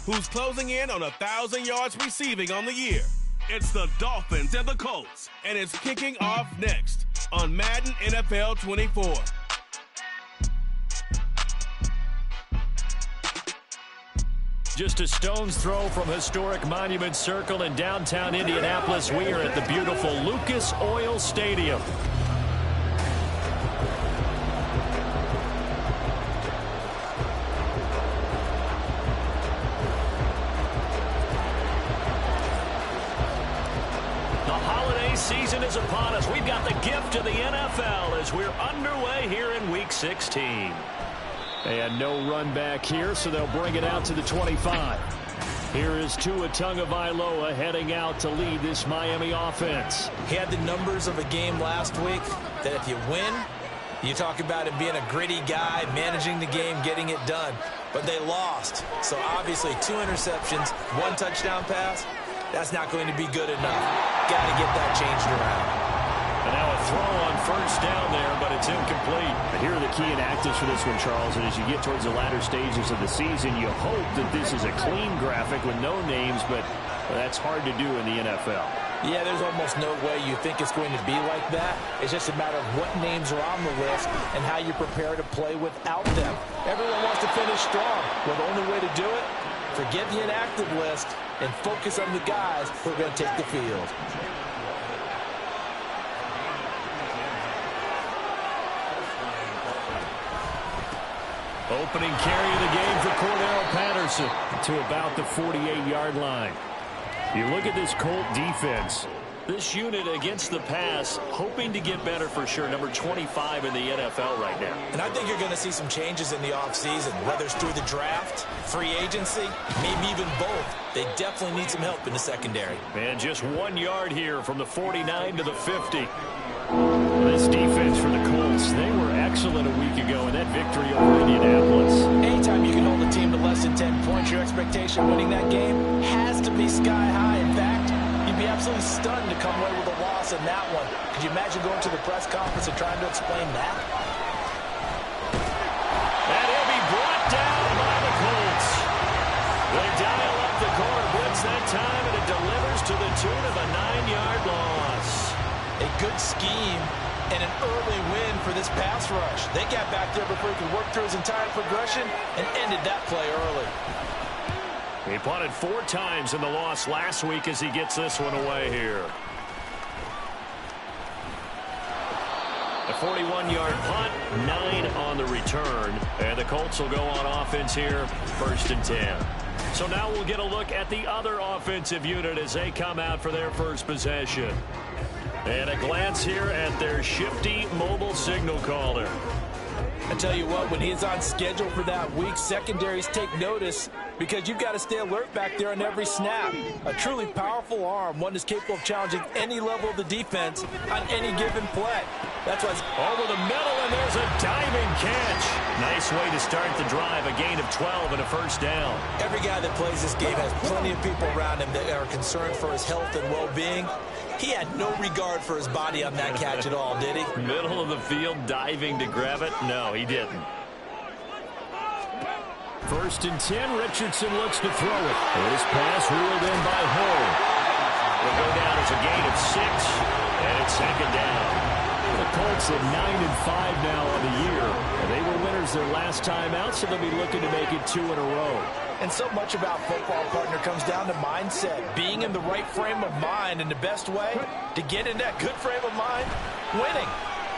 who's closing in on 1,000 yards receiving on the year. It's the Dolphins and the Colts, and it's kicking off next on Madden NFL 24. Just a stone's throw from historic Monument Circle in downtown Indianapolis. We are at the beautiful Lucas Oil Stadium. Season is upon us. We've got the gift of the NFL as we're underway here in Week 16. And no run back here, so they'll bring it out to the 25. Here is Tua Tagovailoa heading out to lead this Miami offense. He had the numbers of a game last week that if you win, you talk about him being a gritty guy, managing the game, getting it done. But they lost. So obviously 2 interceptions, 1 touchdown pass. That's not going to be good enough. Got to get that changed around. And now a throw on first down there, but it's incomplete. But here are the key inactives for this one, Charles. And as you get towards the latter stages of the season, you hope that this is a clean graphic with no names, but that's hard to do in the NFL. Yeah, there's almost no way you think it's going to be like that. It's just a matter of what names are on the list and how you prepare to play without them. Everyone wants to finish strong. Well, the only way to do it, forget the inactive list and focus on the guys who are going to take the field. Opening carry of the game for Cordell Patterson to about the 48-yard line. You look at this Colt defense. This unit against the pass, hoping to get better for sure. Number 25 in the NFL right now. And I think you're going to see some changes in the offseason, whether it's through the draft, free agency, maybe even both. They definitely need some help in the secondary. And just 1 yard here from the 49 to the 50. This defense for the Colts, they were excellent a week ago in that victory over Indianapolis. Anytime you can hold a team to less than 10 points, your expectation winning that game has to be sky high. In fact, you'd be absolutely stunned to come away with a loss in that one. Could you imagine going to the press conference and trying to explain that? And he'll be brought down by the Colts. They dial up the corner blitz that time, and it delivers to the tune of a 9-yard loss. A good scheme and an early win for this pass rush. They got back there before he could work through his entire progression and ended that play early. He punted 4 times in the loss last week as he gets this one away here. A 41-yard punt, 9 on the return. And the Colts will go on offense here, 1st and 10. So now we'll get a look at the other offensive unit as they come out for their first possession. And a glance here at their shifty mobile signal caller. I tell you what, when he's on schedule for that week, secondaries take notice because you've got to stay alert back there on every snap. A truly powerful arm, one that's capable of challenging any level of the defense on any given play. That's why it's over the middle, and there's a diving catch. Nice way to start the drive, a gain of 12 and a first down. Every guy that plays this game has plenty of people around him that are concerned for his health and well-being. He had no regard for his body on that catch at all, did he? Middle of the field, diving to grab it? No, he didn't. 1st and 10, Richardson looks to throw it. This pass reeled in by Hull. Will go down as a gain of 6, and it's 2nd down. The Colts at 9-5 now on the year. And they were winners their last time out, so they'll be looking to make it 2 in a row. And so much about football, partner, comes down to mindset. Being in the right frame of mind, and the best way to get in that good frame of mind, winning.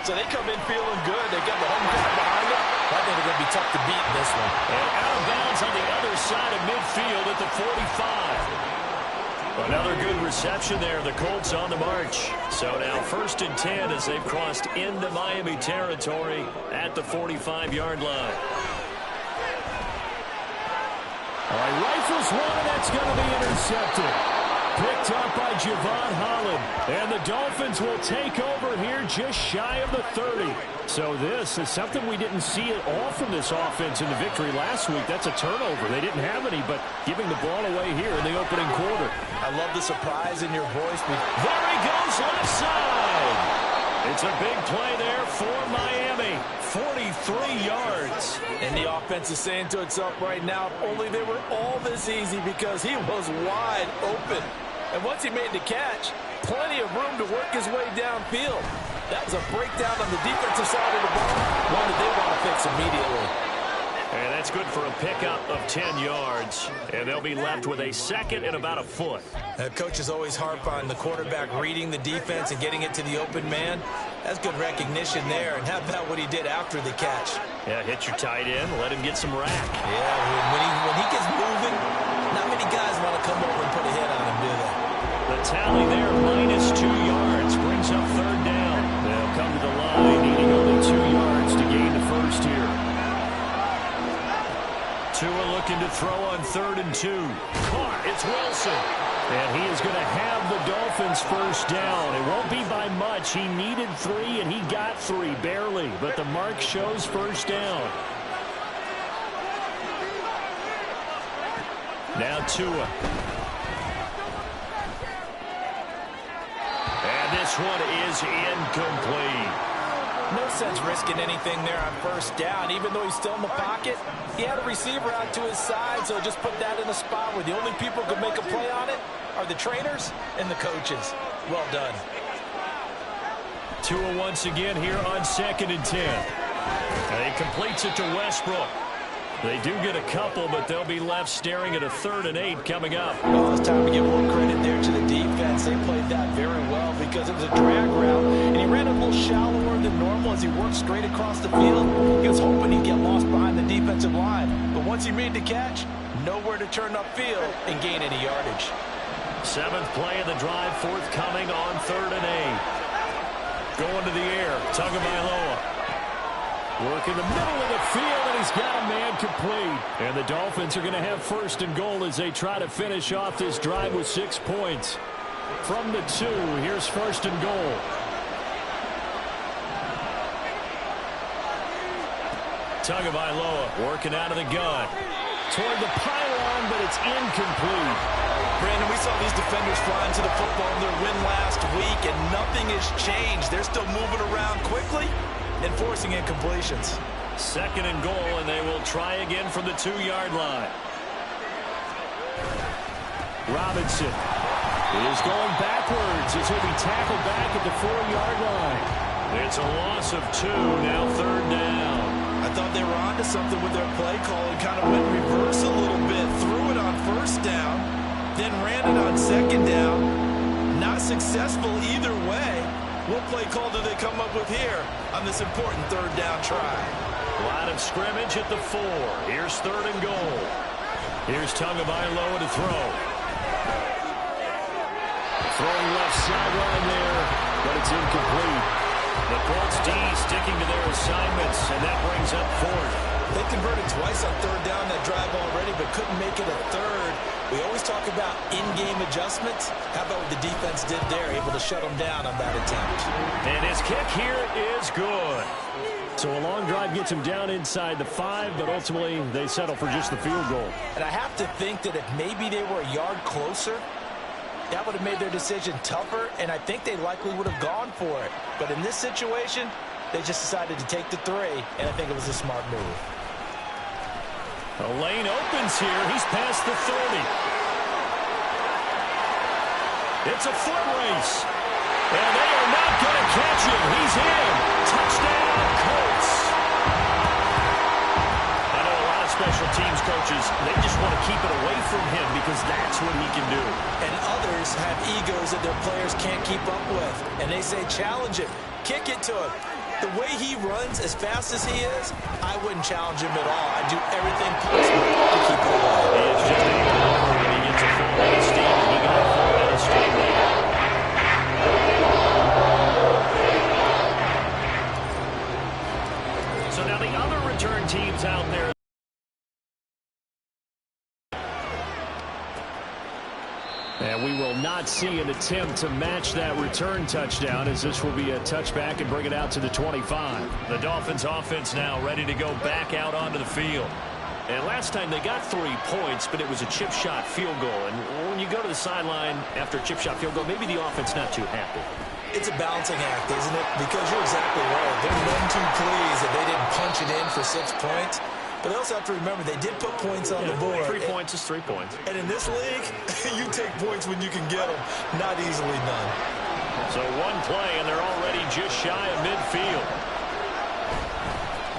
So they come in feeling good. They got the home crowd behind them. I think they're going to be tough to beat in this one. And out of bounds on the other side of midfield at the 45. Another good reception there. The Colts on the march. So now 1st and 10 as they've crossed into Miami territory at the 45-yard line. All right, rifles one, and that's going to be intercepted. Picked up by Javon Holland. And the Dolphins will take over here just shy of the 30. So this is something we didn't see at all from this offense in the victory last week. That's a turnover. They didn't have any, but giving the ball away here in the opening quarter. I love the surprise in your voice. There he goes left side. It's a big play there for Miami. 43 yards. And the offense is saying to itself right now, if only they were all this easy, because he was wide open. And once he made the catch, plenty of room to work his way downfield. That was a breakdown on the defensive side of the ball, one that they want to fix immediately. And that's good for a pickup of 10 yards. And they'll be left with a second and about a foot. Coaches always harp on the quarterback reading the defense and getting it to the open man. That's good recognition there. And how about what he did after the catch? Yeah, hit your tight end, let him get some rack. Yeah, when he gets moving, not many guys want to come over and put a hit on him, do they? The tally there, minus 2 yards, brings up third down. They'll come to the line, needing only 2 yards to gain the first here. Tua looking to throw on 3rd and 2. Caught, it's Wilson. And he is going to have the Dolphins first down. It won't be by much. He needed 3, and he got 3, barely. But the mark shows first down. Now Tua. And this one is incomplete. No sense risking anything there on first down. Even though he's still in the pocket, he had a receiver out to his side, so just put that in a spot where the only people who could make a play on it are the trainers and the coaches. Well done. Tua once again here on 2nd and 10. And he completes it to Westbrook. They do get a couple, but they'll be left staring at a 3rd and 8 coming up. Well, it's time to give more credit there to the defense. They played that very well because it was a drag route, and he ran a little shallower than normal as he worked straight across the field. He was hoping he'd get lost behind the defensive line, but once he made the catch, nowhere to turn upfield and gain any yardage. 7th play of the drive, forthcoming on 3rd and 8. Going to the air, Tagovailoa. Work in the middle of the field, and he's got a man complete. And the Dolphins are going to have 1st and goal as they try to finish off this drive with 6 points. From the 2, here's 1st and goal. Tagovailoa working out of the gun. Toward the pylon, but it's incomplete. Brandon, we saw these defenders flying to the football in their win last week, and nothing has changed. They're still moving around quickly and forcing incompletions. 2nd and goal, and they will try again from the 2-yard line. Robinson is going backwards as he'll be tackled back at the 4-yard line. It's a loss of 2, now 3rd down. I thought they were onto something with their play call and kind of went reverse a little bit. Threw it on 1st down, then ran it on 2nd down. Not successful either way. What play call do they come up with here on this important 3rd down try? Line of scrimmage at the 4. Here's 3rd and goal. Here's Tagovailoa to throw. Throwing left sideline there, but it's incomplete. The Colts D sticking to their assignments, and that brings up 4th. They converted twice on 3rd down that drive already, but couldn't make it a 3rd. We always talk about in-game adjustments. How about what the defense did there, able to shut them down on that attempt? And his kick here is good. So a long drive gets him down inside the 5, but ultimately they settle for just the field goal. And I have to think that if maybe they were a yard closer, that would have made their decision tougher, and I think they likely would have gone for it. But in this situation, they just decided to take the 3, and I think it was a smart move. A lane opens here. He's past the 30. It's a foot race. And they are not going to catch him. He's in. Touchdown, Colts. I know a lot of special teams coaches, they just want to keep it away from him because that's what he can do. And others have egos that their players can't keep up with. And they say, challenge him. Kick it to him. The way he runs, as fast as he is, I wouldn't challenge him at all. I'd do everything possible to keep it away. He is just a when he gets a full head of steam. He got a full head of steam there. So now the other return teams out there. And we will not see an attempt to match that return touchdown, as this will be a touchback and bring it out to the 25. The Dolphins offense now ready to go back out onto the field. And last time they got 3 points, but it was a chip shot field goal. And when you go to the sideline after a chip shot field goal, maybe the offense not too happy. It's a balancing act, isn't it? Because you're exactly right. They're none too pleased that they didn't punch it in for 6 points. But they also have to remember they did put points on the board. 3 points is 3 points. And in this league, you take points when you can get them. Not easily done. So one play, and they're already just shy of midfield.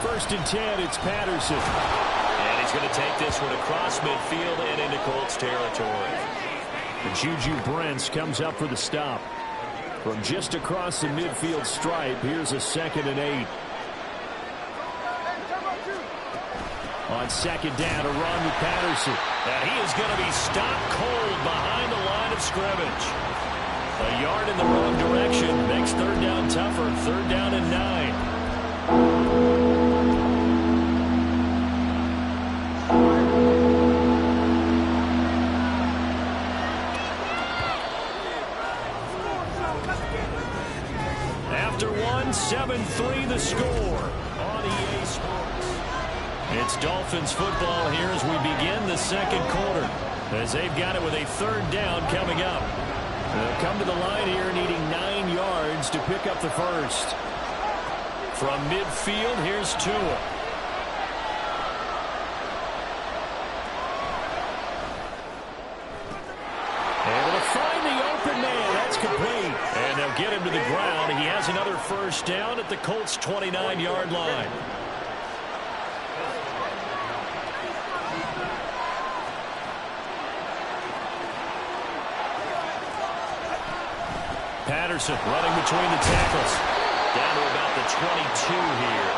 1st and 10, it's Patterson. And he's going to take this one across midfield and into Colts territory. And Juju Brents comes up for the stop. From just across the midfield stripe, here's a 2nd and 8. On 2nd down, a run with Patterson. And he is going to be stopped cold behind the line of scrimmage. A yard in the wrong direction makes 3rd down tougher. 3rd down and 9. After 7-3 the score on EA Sports. It's Dolphins football here as we begin the 2nd quarter, as they've got it with a 3rd down coming up. They'll come to the line here needing 9 yards to pick up the 1st. From midfield, here's Tua. Able to find the open man. That's complete. And they'll get him to the ground. He has another 1st down at the Colts' 29-yard line. Patterson running between the tackles. Down to about the 22 here.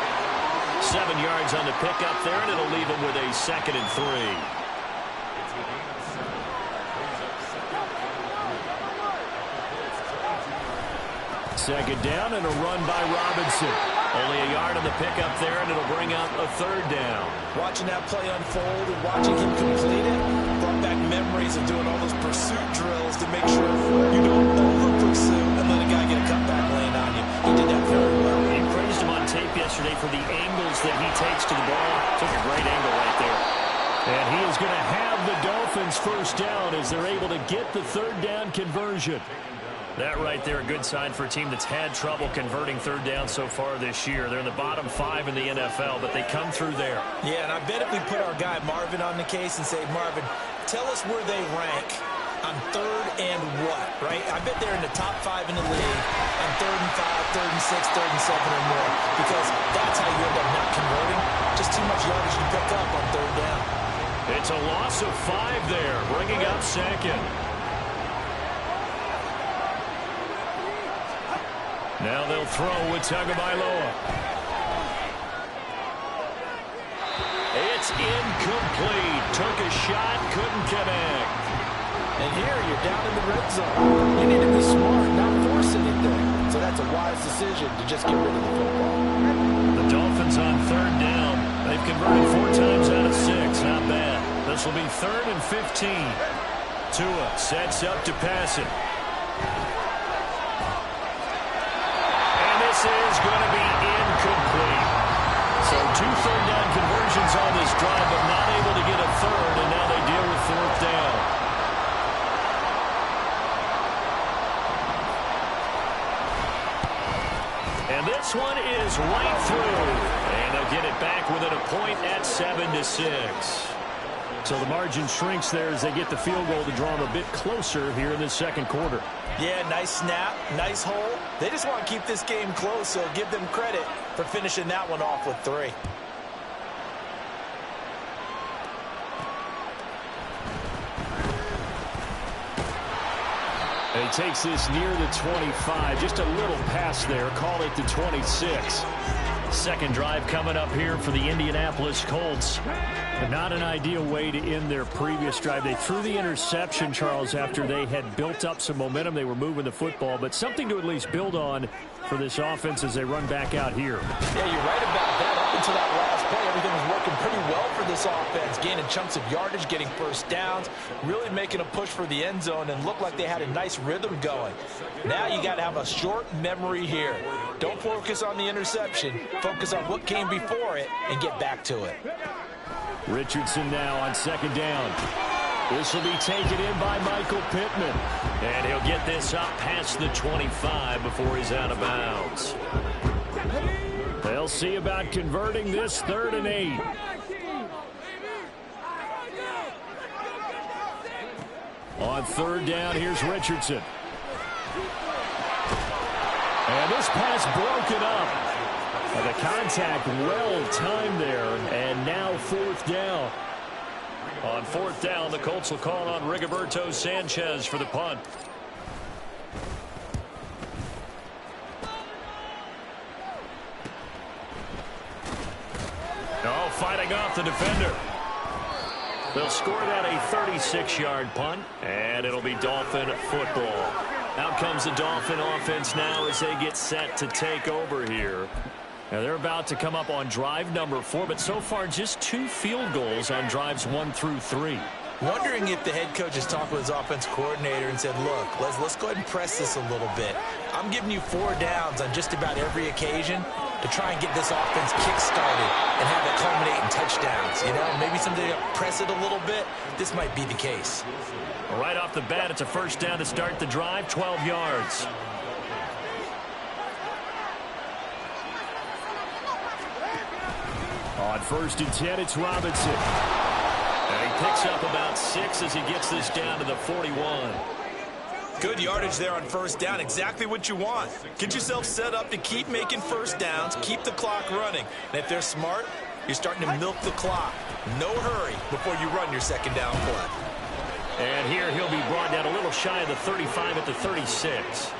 7 yards on the pickup there, and it'll leave him with a 2nd and 3. Second down and a run by Robinson. Only a yard on the pickup there, and it'll bring up a 3rd down. Watching that play unfold and watching him complete it brought back memories of doing all those pursuit drills to make sure you don't over-pursue and let a guy get a cutback lane on you. He did that very well. He praised him on tape yesterday for the angles that he takes to the ball. Took a great angle right there. And he is going to have the Dolphins 1st down as they're able to get the 3rd down conversion. That right there, a good sign for a team that's had trouble converting 3rd down so far this year. They're in the bottom 5 in the NFL, but they come through there. Yeah, and I bet if we put our guy Marvin on the case and say, Marvin, tell us where they rank on 3rd and what, right? I bet they're in the top 5 in the league on 3rd and 5, 3rd and 6, 3rd and 7 or more, because that's how you end up not converting. Just too much yardage to pick up on 3rd down. It's a loss of 5 there, bringing up 2nd. Now they'll throw with Tagovailoa. It's incomplete. Took a shot, couldn't connect. And here you're down in the red zone. You need to be smart, not force anything. So that's a wise decision to just get rid of the football. The Dolphins on 3rd down. They've converted 4 times out of 6. Not bad. This will be 3rd and 15. Tua sets up to pass it. This is going to be incomplete. So 2 3rd down conversions on this drive, but not able to get a 3rd, and now they deal with 4th down. And this one is right through. And they'll get it back within a point at 7-6. So the margin shrinks there as they get the field goal to draw them a bit closer here in the 2nd quarter. Yeah, nice snap, nice hole. They just want to keep this game close, so give them credit for finishing that one off with 3. And he takes this near the 25. Just a little pass there. Call it the 26. 2nd drive coming up here for the Indianapolis Colts. But not an ideal way to end their previous drive. They threw the interception, Charles, after they had built up some momentum. They were moving the football, but something to at least build on for this offense as they run back out here. Yeah, you're right about that. Up until that last play, everything was working pretty well for this offense, gaining chunks of yardage, getting 1st downs, really making a push for the end zone, and looked like they had a nice rhythm going. Now you got to have a short memory here. Don't focus on the interception. Focus on what came before it and get back to it. Richardson now on second down. This will be taken in by Michael Pittman. And he'll get this up past the 25 before he's out of bounds. They'll see about converting this 3rd and 8. On 3rd down, here's Richardson. And this pass broken up. And the contact well timed there. And now 4th down. On 4th down, the Colts will call on Rigoberto Sanchez for the punt. Oh, fighting off the defender. They'll score that a 36-yard punt, and it'll be Dolphin football. Out comes the Dolphin offense now as they get set to take over here. Now they're about to come up on drive number 4, but so far just 2 field goals on drives 1 through 3. Wondering if the head coach has talked with his offense coordinator and said, look, let's go ahead and press this a little bit. I'm giving you 4 downs on just about every occasion to try and get this offense kick-started and have it culminate in touchdowns. You know, maybe something to press it a little bit. This might be the case. Right off the bat, it's a 1st down to start the drive, 12 yards. On 1st and 10, it's Robinson. And he picks up about 6 as he gets this down to the 41. Good yardage there on 1st down. Exactly what you want. Get yourself set up to keep making 1st downs, keep the clock running. And if they're smart, you're starting to milk the clock. No hurry before you run your 2nd down play. And here he'll be brought down a little shy of the 35 at the 36.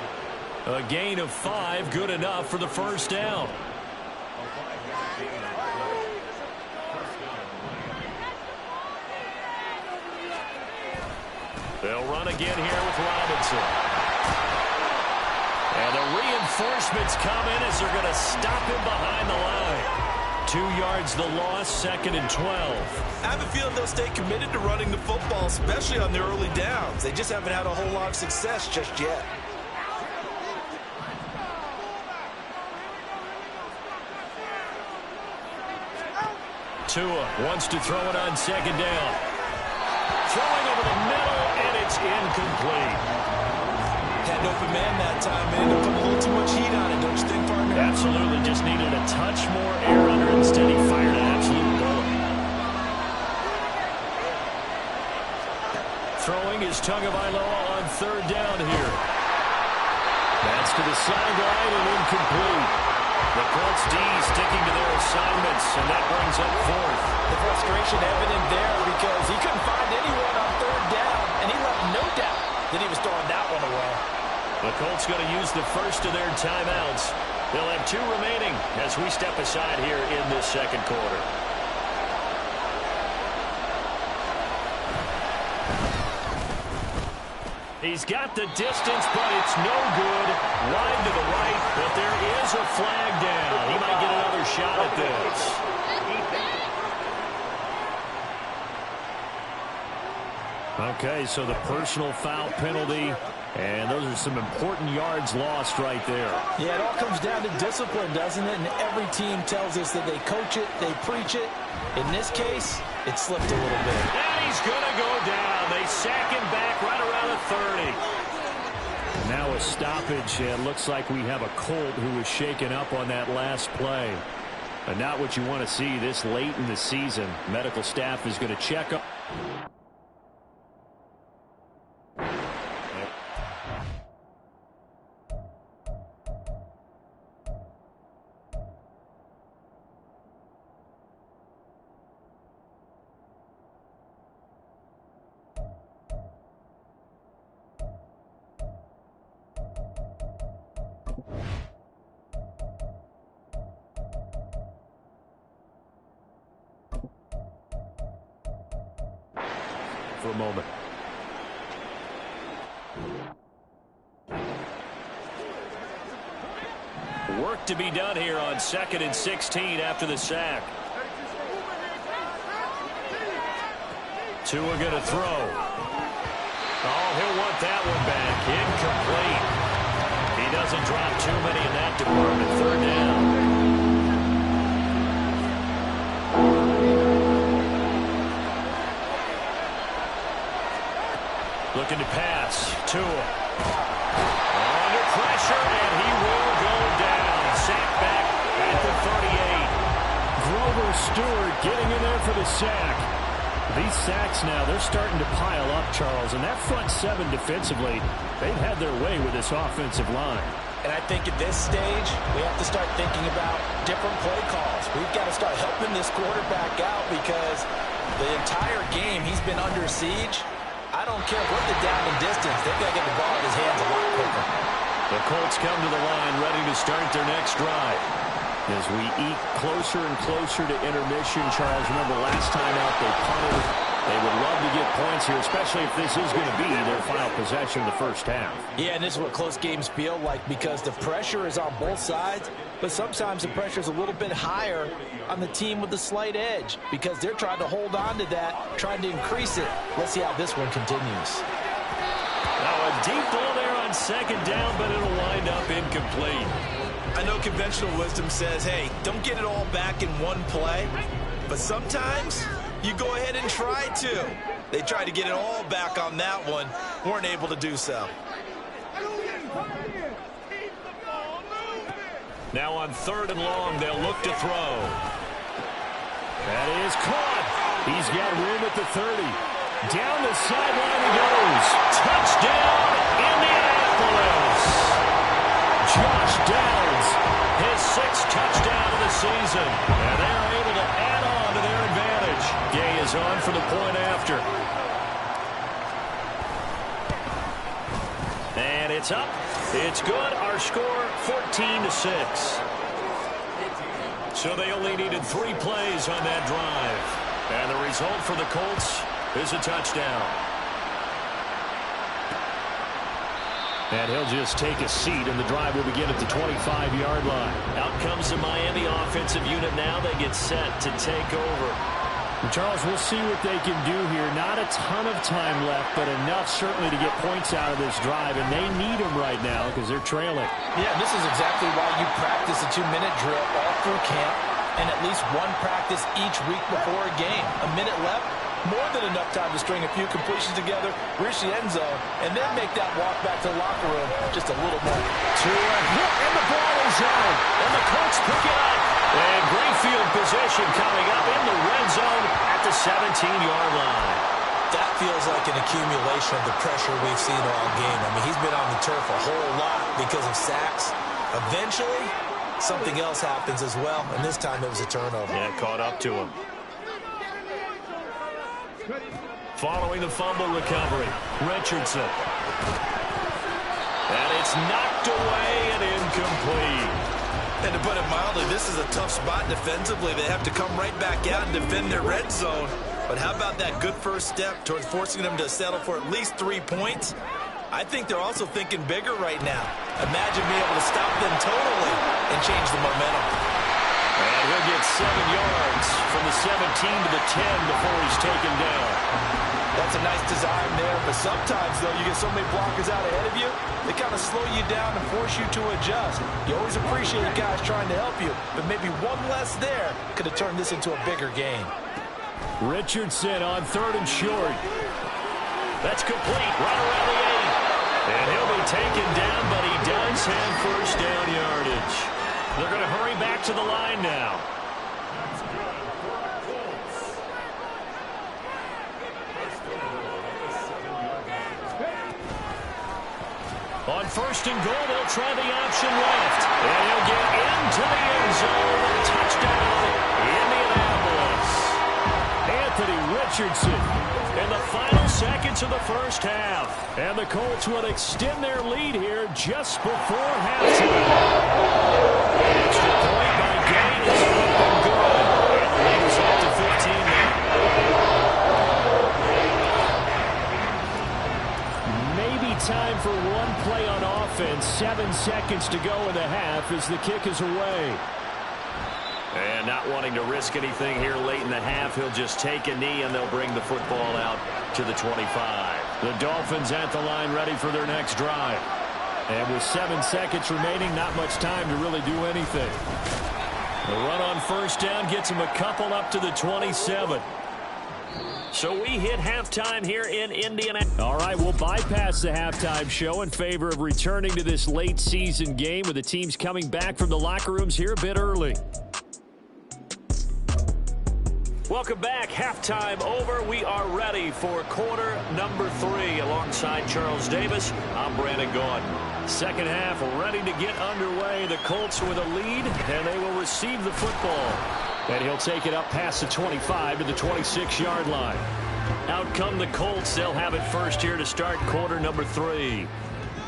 A gain of 5, good enough for the 1st down. They'll run again here with Robinson. And the reinforcements come in as they're going to stop him behind the line. 2 yards the loss, 2nd and 12. I have a feeling they'll stay committed to running the football, especially on their early downs. They just haven't had a whole lot of success just yet. Tua wants to throw it on 2nd down. Throwing over the middle, and it's incomplete. Had an open man that time, and ended up putting a little too much heat on it, don't you think, partner? Absolutely, just needed a touch more air under it. Instead, he fired an absolute bullet. Throwing is Tagovailoa on 3rd down here. That's to the sideline and incomplete. The Colts D sticking to their assignments, and that brings up 4th. The frustration evident there because he couldn't find anyone on 3rd down, and he left no doubt that he was throwing that one away. The Colts going to use the first of their timeouts. They'll have 2 remaining as we step aside here in this 2nd quarter. He's got the distance, but it's no good. Wide to the right, but there is a flag down. He might get another shot at this. Okay, so the personal foul penalty, and those are some important yards lost right there. Yeah, it all comes down to discipline, doesn't it? And every team tells us that they coach it, they preach it. In this case, it slipped a little bit. And he's going to go down. They sack him back right around the 30. Now a stoppage, and looks like we have a Colt who was shaken up on that last play. And not what you want to see this late in the season. Medical staff is going to check up. For a moment. Work to be done here on 2nd and 16 after the sack. Tua going to throw. Oh, he'll want that one back. Incomplete. He doesn't drop too many in that department. 3rd down. Looking to pass. Tua. Under pressure, and he will go down. Sacked back at the 38. Grover Stewart getting in there for the sack. These sacks now, they're starting to pile up, Charles. And that front seven defensively, they've had their way with this offensive line. And I think at this stage, we have to start thinking about different play calls. We've got to start helping this quarterback out because the entire game he's been under siege. I don't care what the down and distance. They've got to get the ball in his hands a lot quicker. The Colts come to the line ready to start their next drive. As we eke closer and closer to intermission, Charles, remember last time out they punted. They would love to get points here, especially if this is going to be their final possession of the first half. Yeah, and this is what close games feel like because the pressure is on both sides, but sometimes the pressure is a little bit higher on the team with the slight edge because they're trying to hold on to that, trying to increase it. Let's see how this one continues. Now a deep ball there on second down, but it'll wind up incomplete. I know conventional wisdom says, hey, don't get it all back in one play, but sometimes you go ahead and try to. They tried to get it all back on that one, weren't able to do so. Now on third and long, they'll look to throw. That is caught. He's got room at the 30. Down the sideline he goes. Touchdown, Indianapolis. Josh Downs, his sixth touchdown of the season. And they're able to add on to their advantage. Gay is on for the point after. And it's up. It's good. Our score, 14-6. So they only needed 3 plays on that drive. And the result for the Colts is a touchdown. And he'll just take a seat, and the drive will begin at the 25-yard line. Out comes the Miami offensive unit now. They get set to take over. Charles, we'll see what they can do here. Not a ton of time left, but enough certainly to get points out of this drive, and they need them right now because they're trailing. Yeah, this is exactly why you practice a 2-minute drill all through camp and at least one practice each week before a game. A minute left, more than enough time to string a few completions together, reach the end zone, and then make that walk back to the locker room just a little more. And the ball is out, and the Colts pick it up. And great field position coming up in the red zone at the 17-yard line. That feels like an accumulation of the pressure we've seen all game. I mean, he's been on the turf a whole lot because of sacks. Eventually, something else happens as well, and this time it was a turnover. Yeah, caught up to him. Following the fumble recovery, Richardson. And it's knocked away and incomplete. And to put it mildly, this is a tough spot defensively. They have to come right back out and defend their red zone. But how about that good first step towards forcing them to settle for at least 3 points? I think they're also thinking bigger right now. Imagine being able to stop them totally and change the momentum. And he'll get 7 yards from the 17 to the 10 before he's taken down. That's a nice design there, but sometimes, though, you get so many blockers out ahead of you, they kind of slow you down and force you to adjust. You always appreciate guys trying to help you, but maybe one less there could have turned this into a bigger game. Richardson on 3rd and short. That's complete, right around the 8. And he'll be taken down, but he does have first down yardage. They're going to hurry back to the line now. On 1st and goal, they'll try the option left. And he'll get into the end zone. Touchdown, Indianapolis. Anthony Richardson in the final seconds of the first half. And the Colts will extend their lead here just before halftime. Extra point by Gain is up and good. And the lead is up to 15 now. Maybe time for one play on offense. 7 seconds to go in the half as the kick is away. And not wanting to risk anything here late in the half, he'll just take a knee and they'll bring the football out to the 25. The Dolphins at the line ready for their next drive. And with 7 seconds remaining, not much time to really do anything. The run on 1st down gets him a couple up to the 27. So we hit halftime here in Indianapolis. All right, we'll bypass the halftime show in favor of returning to this late season game with the teams coming back from the locker rooms here a bit early. Welcome back. Halftime over. We are ready for quarter number 3. Alongside Charles Davis, I'm Brandon Gaudin. Second half ready to get underway. The Colts with a lead, and they will receive the football. And he'll take it up past the 25 to the 26-yard line. Out come the Colts. They'll have it first here to start quarter number 3.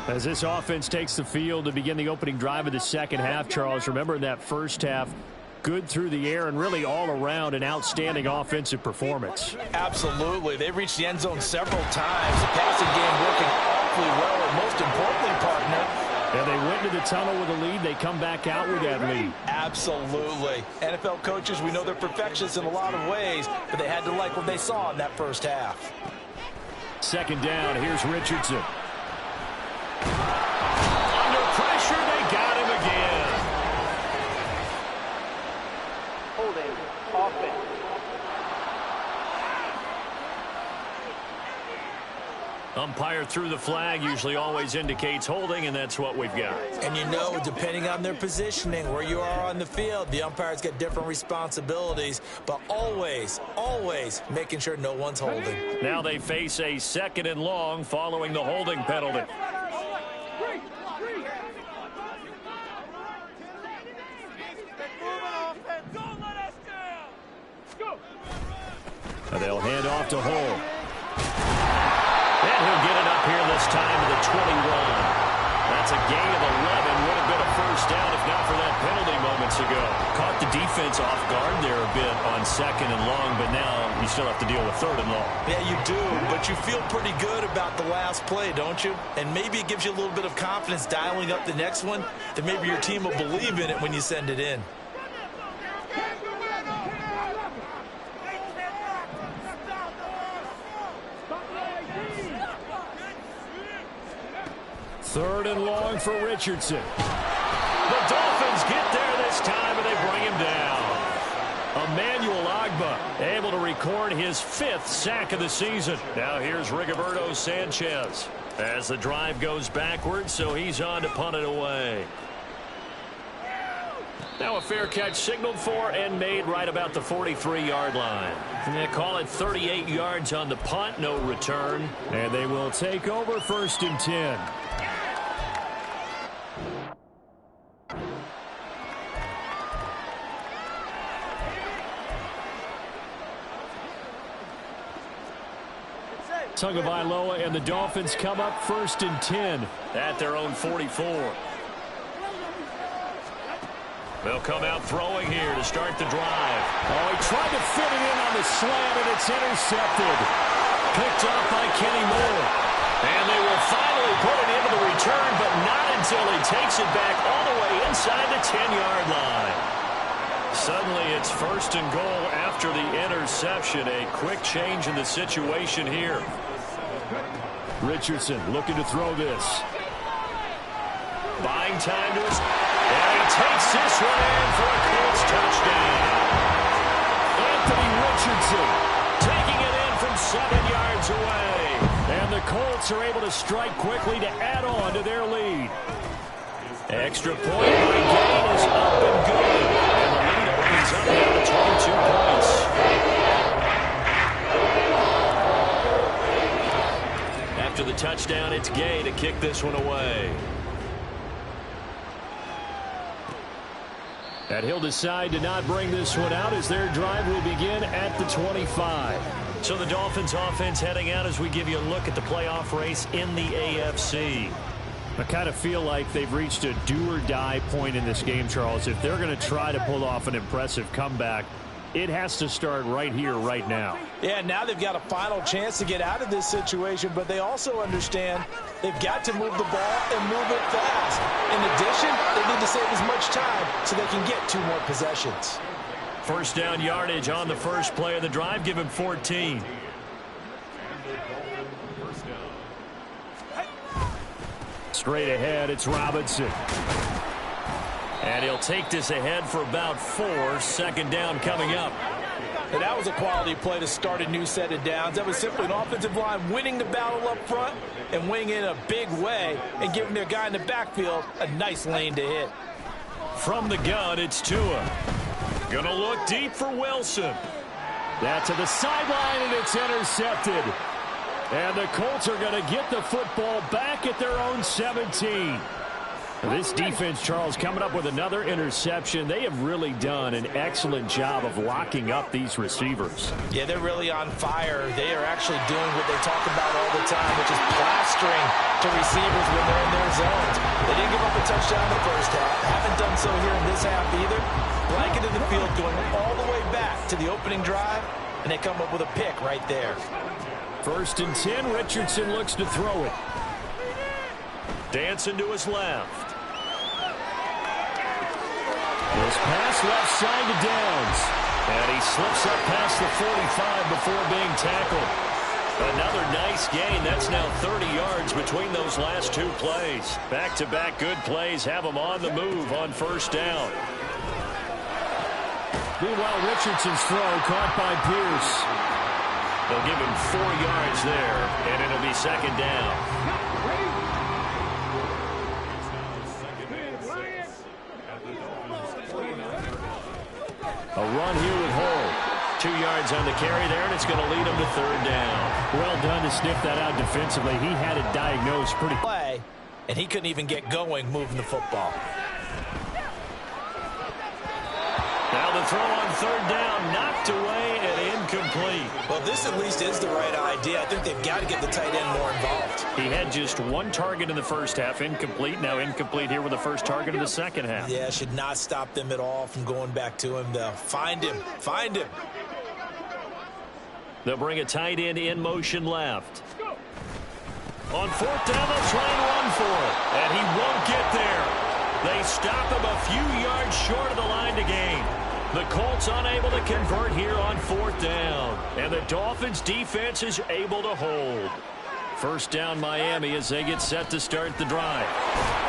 As this offense takes the field to begin the opening drive of the second half, Charles, remember in that first half, good through the air and really all around an outstanding offensive performance. Absolutely. They reached the end zone several times. The passing game working awfully well, and most importantly, partner, and they went into the tunnel with a lead. They come back out with that lead. Absolutely. NFL coaches, we know they're perfectionists in a lot of ways, but they had to like what they saw in that first half. Second down, here's Richardson. Under pressure, they got him again. Holding offense. Umpire threw the flag, usually always indicates holding, and that's what we've got. And you know, depending on their positioning, where you are on the field, the umpires get different responsibilities, but always, always making sure no one's holding. Now they face a 2nd and long following the holding penalty. They'll hand off to Hull. And he'll get it up here this time to the 21. That's a gain of 11. Would have been a first down if not for that penalty moments ago. Caught the defense off guard there a bit on 2nd and long, but now you still have to deal with 3rd and long. Yeah, you do, but you feel pretty good about the last play, don't you? And maybe it gives you a little bit of confidence dialing up the next one, that maybe your team will believe in it when you send it in. Third and long for Richardson. The Dolphins get there this time, and they bring him down. Emmanuel Ogbah able to record his 5th sack of the season. Now here's Rigoberto Sanchez as the drive goes backwards, so he's on to punt it away. Now a fair catch signaled for and made right about the 43-yard line. And they call it 38 yards on the punt, no return. And they will take over 1st and 10. Tagovailoa and the Dolphins come up 1st and 10 at their own 44. They'll come out throwing here to start the drive. Oh, he tried to fit it in on the slant, and it's intercepted. Picked up by Kenny Moore. And they will finally put it into the return, but not until he takes it back all the way inside the 10-yard line. Suddenly it's 1st and goal after the interception. A quick change in the situation here. Richardson looking to throw this. Buying time to his... And he takes this one in for a Colts touchdown. Anthony Richardson taking it in from 7 yards away. And the Colts are able to strike quickly to add on to their lead. Extra point by Gain is up and good. And the lead opens up now to 22 points. After the touchdown, it's Gay to kick this one away. And he'll decide to not bring this one out as their drive will begin at the 25. So the Dolphins offense heading out as we give you a look at the playoff race in the AFC. I kind of feel like they've reached a do-or-die point in this game, Charles. If they're going to try to pull off an impressive comeback, it has to start right here, right now. Yeah, now they've got a final chance to get out of this situation, but they also understand they've got to move the ball and move it fast. In addition, they need to save as much time so they can get 2 more possessions. First down yardage on the first play of the drive. Give him 14. Straight ahead, it's Robinson. And he'll take this ahead for about 4. Second down coming up. And that was a quality play to start a new set of downs. That was simply an offensive line winning the battle up front and winning in a big way and giving their guy in the backfield a nice lane to hit. From the gun, it's Tua. Gonna look deep for Wilson. That to the sideline, and it's intercepted. And the Colts are going to get the football back at their own 17. This defense, Charles, coming up with another interception. They have really done an excellent job of locking up these receivers. Yeah, they're really on fire. They are actually doing what they talk about all the time, which is plastering to receivers when they're in their zones. They didn't give up a touchdown in the first half. Haven't done so here in this half either. Blanketed the field going all the way back to the opening drive, and they come up with a pick right there. 1st and 10, Richardson looks to throw it. Dancing to his left. This pass left side to Downs. And he slips up past the 45 before being tackled. Another nice gain. That's now 30 yards between those last two plays. Back-to-back good plays have them on the move on 1st down. Meanwhile, Richardson's throw caught by Pierce. They'll give him 4 yards there, and it'll be 2nd down. A run here with Hall. 2 yards on the carry there, and it's going to lead him to 3rd down. Well done to sniff that out defensively. He had it diagnosed pretty Play, and he couldn't even get going moving the football. Now the throw on 3rd down, knocked away and incomplete. Well, this at least is the right idea. I think they've got to get the tight end more involved. He had just 1 target in the first half, incomplete. Now incomplete here with the first target of the second half. Yeah, should not stop them at all from going back to him. They'll find him. Find him. They'll bring a tight end in motion left. On 4th down, they'll try and run for it. And he won't get there. They stop him a few yards short of the line to gain. The Colts unable to convert here on 4th down. And the Dolphins defense is able to hold. 1st down Miami as they get set to start the drive.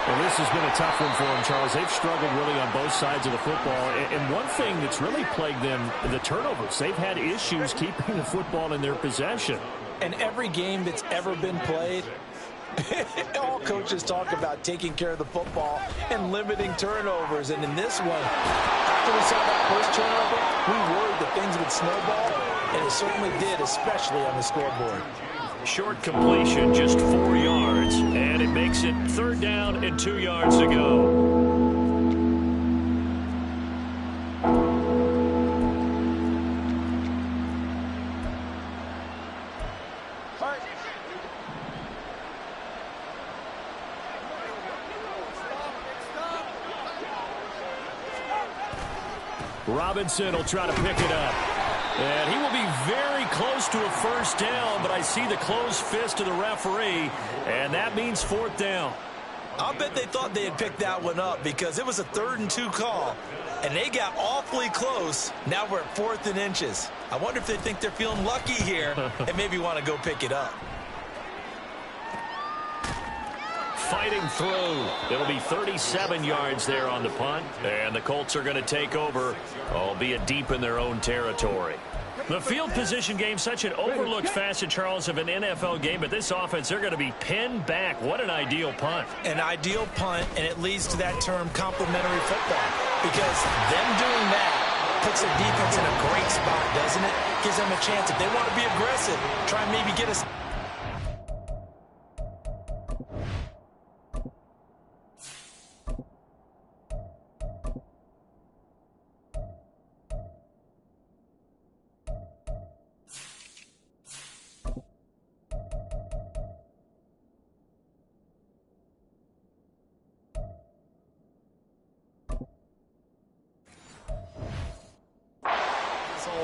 Well, this has been a tough one for them, Charles. They've struggled really on both sides of the football. And one thing that's really plagued them, the turnovers. They've had issues keeping the football in their possession. And every game that's ever been played, all coaches talk about taking care of the football and limiting turnovers. And in this one, after we saw that first turnover, we worried that things would snowball, and it certainly did, especially on the scoreboard. Short completion, just 4 yards, and it makes it 3rd down and 2 yards to go. Robinson will try to pick it up. And he will be very close to a 1st down, but I see the closed fist of the referee, and that means 4th down. I'll bet they thought they had picked that one up because it was a 3rd and 2 call, and they got awfully close. Now we're at 4th and inches. I wonder if they think they're feeling lucky here and maybe want to go pick it up. Fighting through. It'll be 37 yards there on the punt, and the Colts are going to take over, albeit deep in their own territory. The field position game, such an overlooked facet, Charles, of an NFL game, but this offense, they're going to be pinned back. What an ideal punt. An ideal punt, and it leads to that term complementary football, because them doing that puts their defense in a great spot, doesn't it? Gives them a chance. If they want to be aggressive, try and maybe get us.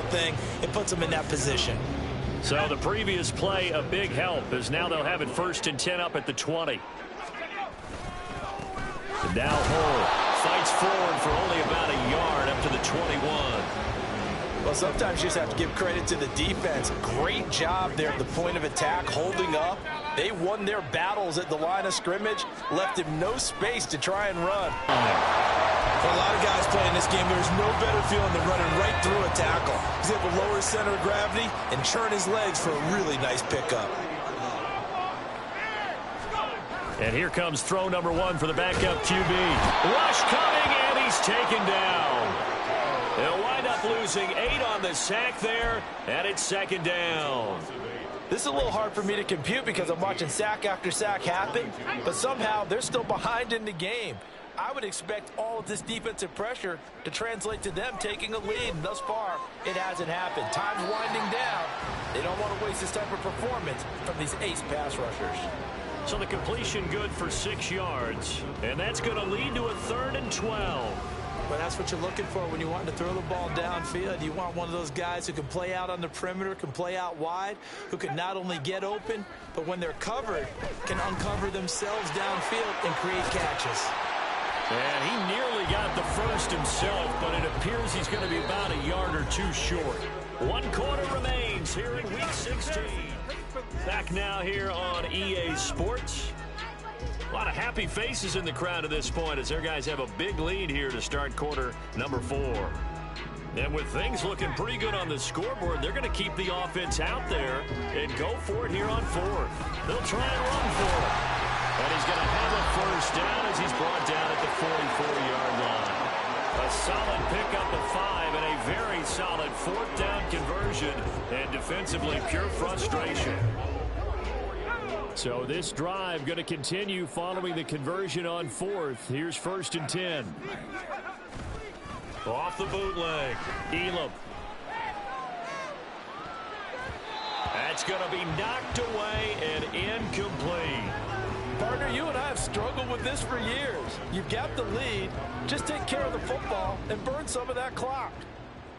Thing, it puts them in that position. So the previous play, a big help, as now they'll have it 1st and 10 up at the 20. And now Hall fights forward for only about a yard up to the 21. Well, sometimes you just have to give credit to the defense. Great job there at the point of attack, holding up. They won their battles at the line of scrimmage, left him no space to try and run. For a lot of guys playing this game, there's no better feeling than running right through a tackle. He's able to lower his center of gravity and churn his legs for a really nice pickup. And here comes throw number 1 for the backup QB. Rush coming, and he's taken down. They'll wind up losing 8 on the sack there, and it's second down. This is a little hard for me to compute because I'm watching sack after sack happen, but somehow they're still behind in the game. I would expect all of this defensive pressure to translate to them taking a lead. Thus far, it hasn't happened. Time's winding down. They don't want to waste this type of performance from these ace pass rushers. So the completion good for 6 yards, and that's going to lead to a 3rd and 12. But that's what you're looking for when you want to throw the ball downfield. You want one of those guys who can play out on the perimeter, can play out wide, who can not only get open, but when they're covered, can uncover themselves downfield and create catches. And he nearly got the first himself, but it appears he's going to be about a yard or 2 short. 1 quarter remains here in Week 16. Back now here on EA Sports. A lot of happy faces in the crowd at this point as their guys have a big lead here to start quarter number 4. And with things looking pretty good on the scoreboard, they're going to keep the offense out there and go for it here on 4th. They'll try and run for it. And he's going to have a first down as he's brought down at the 44-yard line. A solid pickup of 5 and a very solid 4th down conversion, and defensively pure frustration. So this drive going to continue following the conversion on 4th. Here's 1st and 10. Off the bootleg. Elam. That's going to be knocked away and incomplete. Partner, you and I have struggled with this for years. You've got the lead. Just take care of the football and burn some of that clock.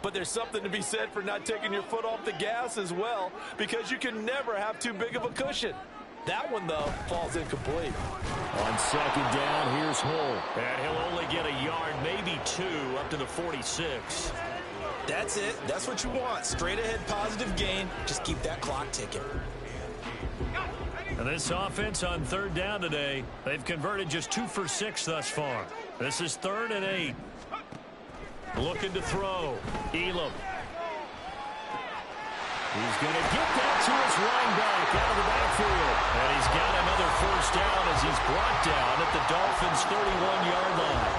But there's something to be said for not taking your foot off the gas as well, because you can never have too big of a cushion. That one, though, falls incomplete. On 2nd down, here's Hull. And he'll only get a yard, maybe 2, up to the 46. That's it. That's what you want. Straight ahead positive gain. Just keep that clock ticking. And this offense on 3rd down today, they've converted just 2 for 6 thus far. This is 3rd and 8. Looking to throw. Elam. He's going to get that to his running back out of the backfield. And he's got another first down as he's brought down at the Dolphins' 31-yard line.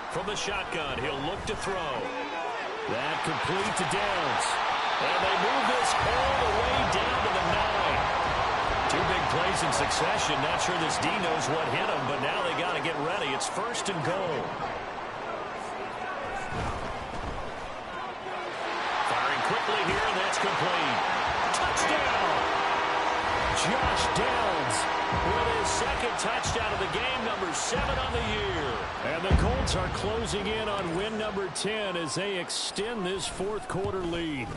From the shotgun, he'll look to throw. That complete to Downs. And they move this all the way down to the 9. 2 big plays in succession. Not sure this D knows what hit him, but now they got to get ready. It's 1st and goal. Firing quickly here, and that's complete. Touchdown! Josh Downs with his 2nd touchdown of the game, number 7 on the year. And the Colts are closing in on win number 10 as they extend this 4th quarter lead.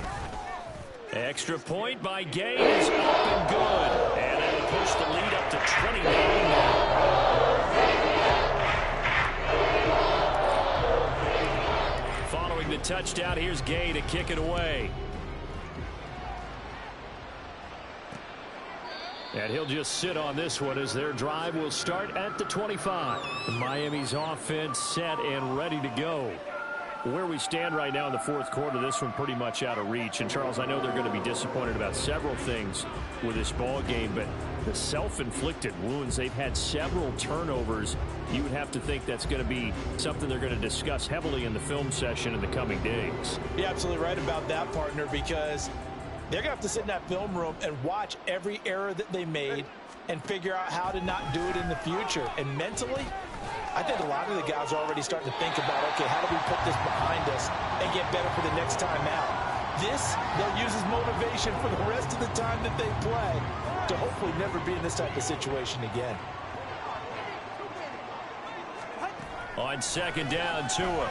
Extra point by Gay is up and good. And that'll push the lead up to 29 now. Following the touchdown, here's Gay to kick it away. And he'll just sit on this one as their drive will start at the 25. Miami's offense set and ready to go. Where we stand right now in the 4th quarter, this one pretty much out of reach. And, Charles, I know they're going to be disappointed about several things with this ball game, but the self-inflicted wounds, they've had several turnovers. You would have to think that's going to be something they're going to discuss heavily in the film session in the coming days. You're absolutely right about that, partner, because they're going to have to sit in that film room and watch every error that they made and figure out how to not do it in the future. And mentally, I think a lot of the guys are already starting to think about, okay, how do we put this behind us and get better for the next time out? This, they'll use as motivation for the rest of the time that they play to hopefully never be in this type of situation again. On 2nd down, Tua.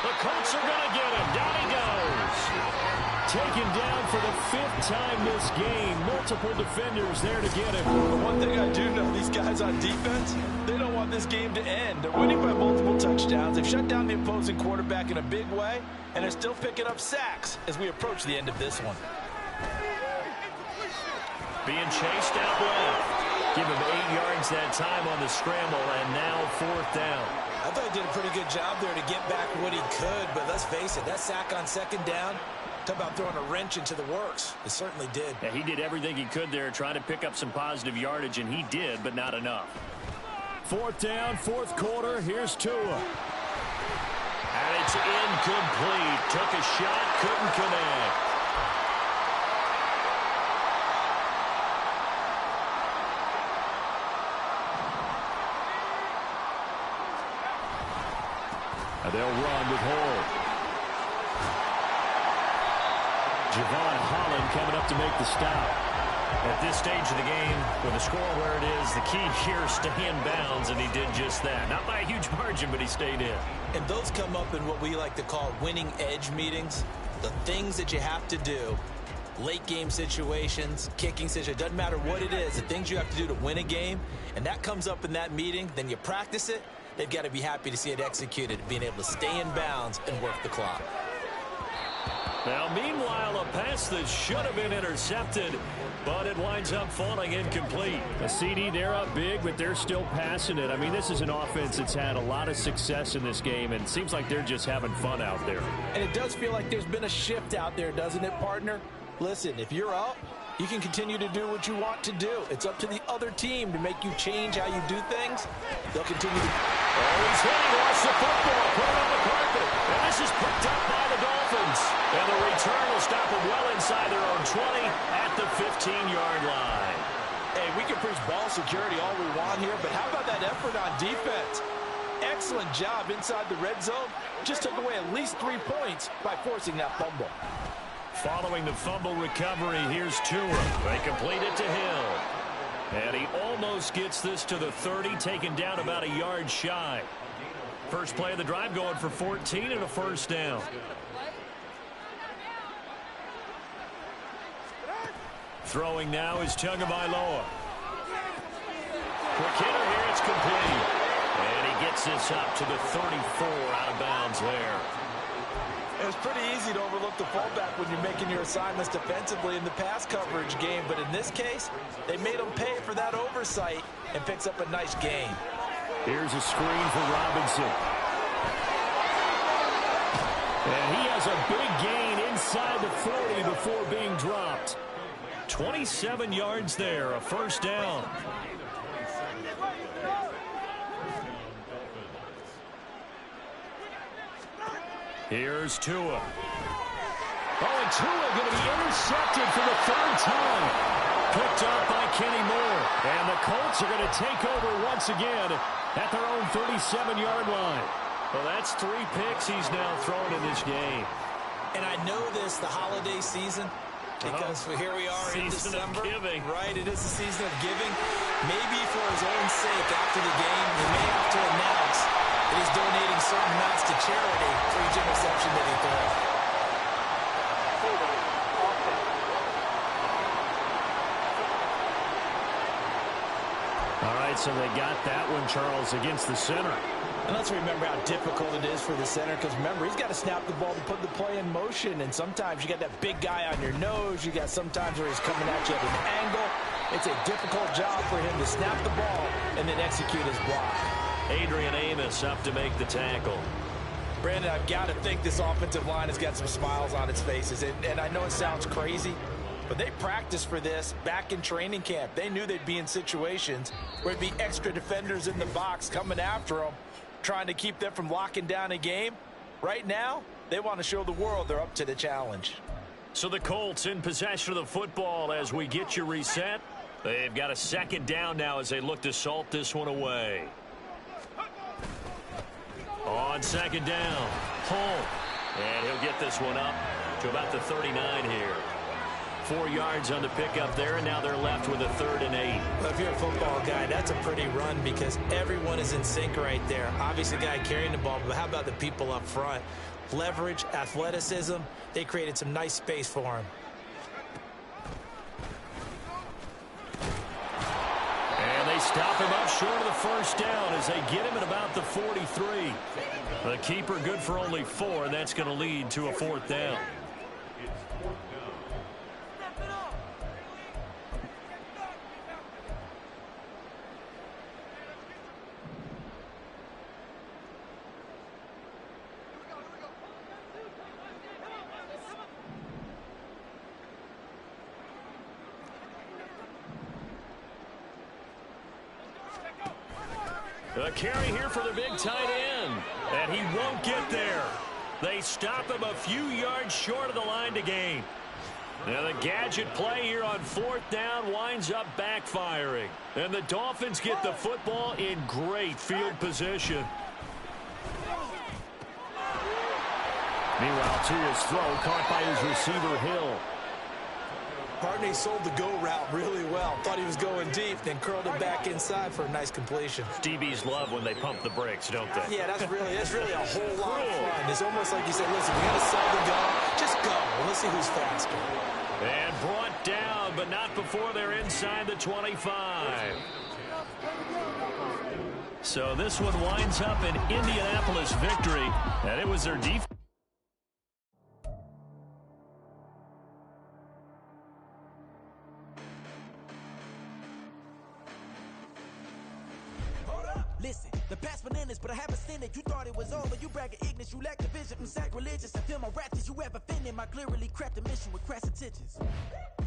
The Colts are going to get him. Down he goes. Taken down for the 5th time this game. Multiple defenders there to get him. The one thing I do know, these guys on defense, they don't want this game to end. They're winning by multiple touchdowns. They've shut down the opposing quarterback in a big way, and they're still picking up sacks as we approach the end of this one. being chased out left. Give him 8 yards that time on the scramble, and now 4th down. I thought he did a pretty good job there to get back what he could, but let's face it, that sack on 2nd down, talk about throwing a wrench into the works. It certainly did. Yeah, he did everything he could there, trying to pick up some positive yardage, and he did, but not enough. 4th down, 4th quarter. Here's Tua. And it's incomplete. Took a shot, couldn't connect. And they'll run with Hall. Javon Holland coming up to make the stop. At this stage of the game, with the score where it is, the key here is stay in bounds, and he did just that. Not by a huge margin, but he stayed in. And those come up in what we like to call winning edge meetings. The things that you have to do, late game situations, kicking situations, doesn't matter what it is, the things you have to do to win a game, and that comes up in that meeting, then you practice it, they've got to be happy to see it executed, being able to stay in bounds and work the clock. Now, meanwhile, a pass that should have been intercepted, but it winds up falling incomplete. A CD, they're up big, but they're still passing it. I mean, this is an offense that's had a lot of success in this game, and it seems like they're just having fun out there. And it does feel like there's been a shift out there, doesn't it, partner? Listen, if you're up, you can continue to do what you want to do. It's up to the other team to make you change how you do things. They'll continue to... Oh, he's hitting, lost the football, put it on the carpet. And this is picked up by the Dolphins. And the return will stop them well inside their own 20 at the 15-yard line. Hey, we can preach ball security all we want here, but how about that effort on defense? Excellent job inside the red zone. Just took away at least 3 points by forcing that fumble. Following the fumble recovery, here's Tua. They complete it to Hill. And he almost gets this to the 30, taken down about a yard shy. First play of the drive going for 14 and a 1st down. Throwing now is Tagovailoa. Quick hitter here, it's complete. And he gets this up to the 34, out of bounds there. It's pretty easy to overlook the fullback when you're making your assignments defensively in the pass coverage game, but in this case, they made him pay for that oversight and picks up a nice gain. Here's a screen for Robinson. And he has a big gain inside the 40 before being dropped. 27 yards there, a 1st down. Here's Tua. Oh, and Tua going to be intercepted for the 3rd time. Picked up by Kenny Moore. And the Colts are going to take over once again at their own 37-yard line. Well, that's 3 picks he's now thrown in this game. And I know this, the holiday season, because here we are in December. Season of giving. Right, it is the season of giving. Maybe for his own sake after the game, he may have to announce that he's donating certain amounts to charity for each interception that he throws. All right, so they got that one, Charles, against the center. And let's remember how difficult it is for the center, because remember, he's got to snap the ball to put the play in motion, and sometimes you got that big guy on your nose. You got sometimes where he's coming at you at an angle. It's a difficult job for him to snap the ball and then execute his block. Adrian Amos up to make the tackle. Brandon, I've got to think this offensive line has got some smiles on its faces, and I know it sounds crazy, but they practiced for this back in training camp. They knew they'd be in situations where there'd be extra defenders in the box coming after them, trying to keep them from locking down a game. Right now, they want to show the world they're up to the challenge. So the Colts in possession of the football as we get you reset. They've got a 2nd down now as they look to salt this one away. On 2nd down, Hall. And he'll get this one up to about the 39 here. 4 yards on the pickup there, and now they're left with a 3rd and 8. Well, if you're a football guy, that's a pretty run because everyone is in sync right there. Obviously, the guy carrying the ball, but how about the people up front? Leverage, athleticism, they created some nice space for him. And they stop him up short of the 1st down as they get him at about the 43. The keeper good for only 4, and that's going to lead to a 4th down. A carry here for the big tight end. And he won't get there. They stop him a few yards short of the line to gain. Now the gadget play here on 4th down winds up backfiring. And the Dolphins get the football in great field position. Meanwhile, Tua's throw caught by his receiver, Hill. Partney sold the go route really well. Thought he was going deep, then curled it back inside for a nice completion. DBs love when they pump the brakes, don't they? Yeah, that's really a whole lot of fun. It's almost like you say, listen, we got to sell the gun. Just go. Let's see who's faster. And brought down, but not before they're inside the 25. So this one winds up an Indianapolis victory, and it was their defense. Listen, the past bananas, but I haven't seen it. You thought it was over, you bragging ignorance, you lack the vision. I'm sacrilegious, I feel my wrath. Did you ever offended my clearly crafted mission with crass intentions?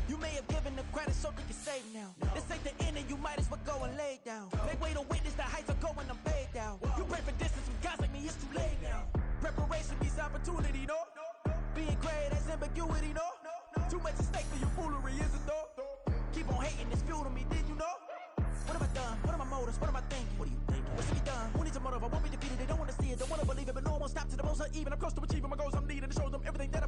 You may have given the credit so they can save now. This ain't the end and you might as well go and lay down. Make way to witness the heights are going, I'm paid down. You pray for distance with guys like me, it's too late now. Preparation means opportunity, no? Being great has ambiguity, no? Too much at stake for your foolery, is it though? Keep on hating, it's fuel to me, did you know? What have I done? What are my motives? What am I thinking? What are you thinking? What's to be done? Who needs a motive? I won't be defeated. They don't want to see it. Don't want to believe it. But no one will stop to the most even. I'm close to achieving my goals. I'm needing to show them everything that I